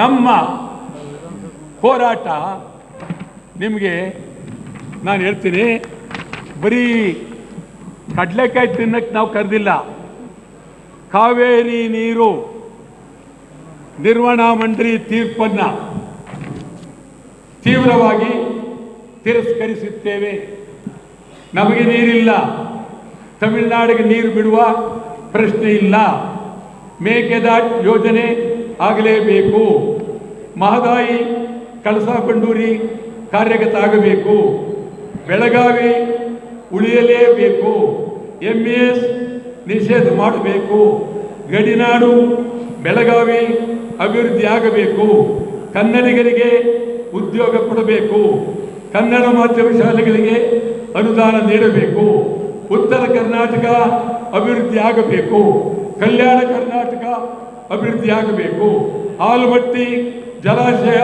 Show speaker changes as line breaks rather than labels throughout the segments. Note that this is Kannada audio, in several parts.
ನಮ್ಮ ಹೋರಾಟ ನಿಮಗೆ ನಾನು ಹೇಳ್ತೀನಿ, ಬರೀ ಕಡಲೆಕಾಯಿ ತಿನ್ನಕ್ಕೆ ನಾವು ಕರೆದಿಲ್ಲ. ಕಾವೇರಿ ನೀರು ನಿರ್ವಹಣಾ ಮಂಡಳಿ ತೀರ್ಪನ್ನು ತೀವ್ರವಾಗಿ ತಿರಸ್ಕರಿಸುತ್ತೇವೆ. ನಮಗೆ ನೀರಿಲ್ಲ, ತಮಿಳುನಾಡಿಗೆ ನೀರು ಬಿಡುವ ಪ್ರಶ್ನೆ ಇಲ್ಲ. ಮೇಕೆದಾಟು ಯೋಜನೆ ಆಗಲೇಬೇಕು. ಮಹದಾಯಿ ಕಳಸಾ ಬಂಡೂರಿ ಕಾರ್ಯಗತ ಆಗಬೇಕು. ಬೆಳಗಾವಿ ಉಳಿಯಲೇಬೇಕು. MES ನಿಷೇಧ ಮಾಡಬೇಕು. ಗಡಿನಾಡು ಬೆಳಗಾವಿ ಅಭಿವೃದ್ಧಿ ಆಗಬೇಕು. ಕನ್ನಡಿಗರಿಗೆ ಉದ್ಯೋಗ ಕೊಡಬೇಕು. ಕನ್ನಡ ಮಾಧ್ಯಮ ಶಾಲೆಗಳಿಗೆ ಅನುದಾನ ನೀಡಬೇಕು. ಉತ್ತರ ಕರ್ನಾಟಕ ಅಭಿವೃದ್ಧಿ ಆಗಬೇಕು. ಕಲ್ಯಾಣ ಕರ್ನಾಟಕ ಅಭಿವೃದ್ಧಿ ಆಗಬೇಕು. ಆಲಮಟ್ಟಿ ಜಲಾಶಯ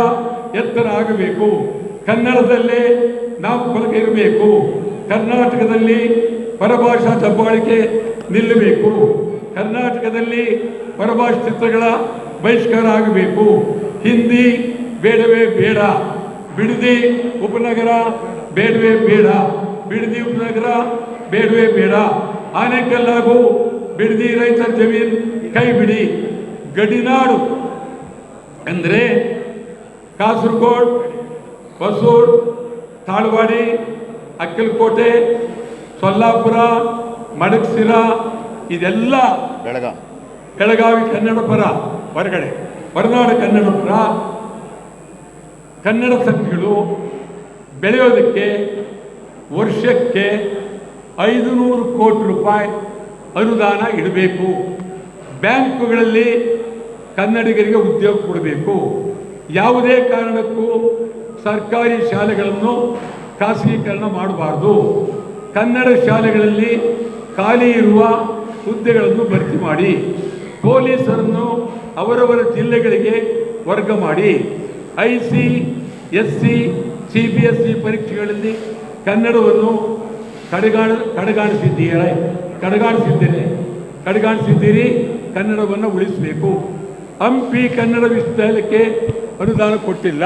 ಎತ್ತರ ಆಗಬೇಕು. ಕನ್ನಡದಲ್ಲೇ ನಾಮಫಲಕ ಇರಬೇಕು. ಕರ್ನಾಟಕದಲ್ಲಿ ಪರಭಾಷಾ ದಬ್ಬಾಳಿಕೆ ನಿಲ್ಲಬೇಕು. ಕರ್ನಾಟಕದಲ್ಲಿ ಪರಭಾಷಾ ಚಿತ್ರಗಳ ಬಹಿಷ್ಕಾರ ಆಗಬೇಕು. ಹಿಂದಿ ಬೇಡವೇ ಬೇಡ. ಬಿಡದಿ ಉಪನಗರ ಬೇಡವೇ ಬೇಡ. ಬಿಡದಿ ಉಪನಗರ ಬೇಡವೇ ಬೇಡ. ಆನೇಕಲ್ ಹಾಗೂ ಬಿಡದಿ ರೈತರ ಜಮೀನು ಕೈ ಬಿಡಿ. ಗಡಿನಾಡು ಅಂದರೆ ಕಾಸರಗೋಡು, ಹೊಸೂರು, ತಾಳ್ವಾಡಿ, ಅಕ್ಕಲಕೋಟೆ, ಸೊಲ್ಲಾಪುರ, ಮಡಕಶಿರ, ಇದೆಲ್ಲ ಬೆಳಗಾವಿ ಕನ್ನಡ ಪರ, ಹೊರಗಡೆ ಹೊರನಾಡು ಕನ್ನಡ ಪರ ಕನ್ನಡ ಸಂಘಗಳು ಬೆಳೆಯೋದಕ್ಕೆ ವರ್ಷಕ್ಕೆ 500 ಕೋಟಿ ರೂಪಾಯಿ ಅನುದಾನ ಇಡಬೇಕು. ಬ್ಯಾಂಕುಗಳಲ್ಲಿ ಕನ್ನಡಿಗರಿಗೆ ಉದ್ಯೋಗ ಕೊಡಬೇಕು. ಯಾವುದೇ ಕಾರಣಕ್ಕೂ ಸರ್ಕಾರಿ ಶಾಲೆಗಳನ್ನು ಖಾಸಗೀಕರಣ ಮಾಡಬಾರ್ದು. ಕನ್ನಡ ಶಾಲೆಗಳಲ್ಲಿ ಖಾಲಿ ಇರುವ ಹುದ್ದೆಗಳನ್ನು ಭರ್ತಿ ಮಾಡಿ. ಪೊಲೀಸರನ್ನು ಅವರವರ ಜಿಲ್ಲೆಗಳಿಗೆ ವರ್ಗ ಮಾಡಿ. IC, SC, CBSE ಪರೀಕ್ಷೆಗಳಲ್ಲಿ ಕನ್ನಡವನ್ನು ಕಡೆಗಾಣಿಸಿದ್ದೀರಿ. ಕನ್ನಡವನ್ನು ಉಳಿಸಬೇಕು. ಹಂಪಿ ಕನ್ನಡ ವಿಶ್ವವಿದ್ಯಾಲಯಕ್ಕೆ ಅನುದಾನ ಕೊಟ್ಟಿಲ್ಲ.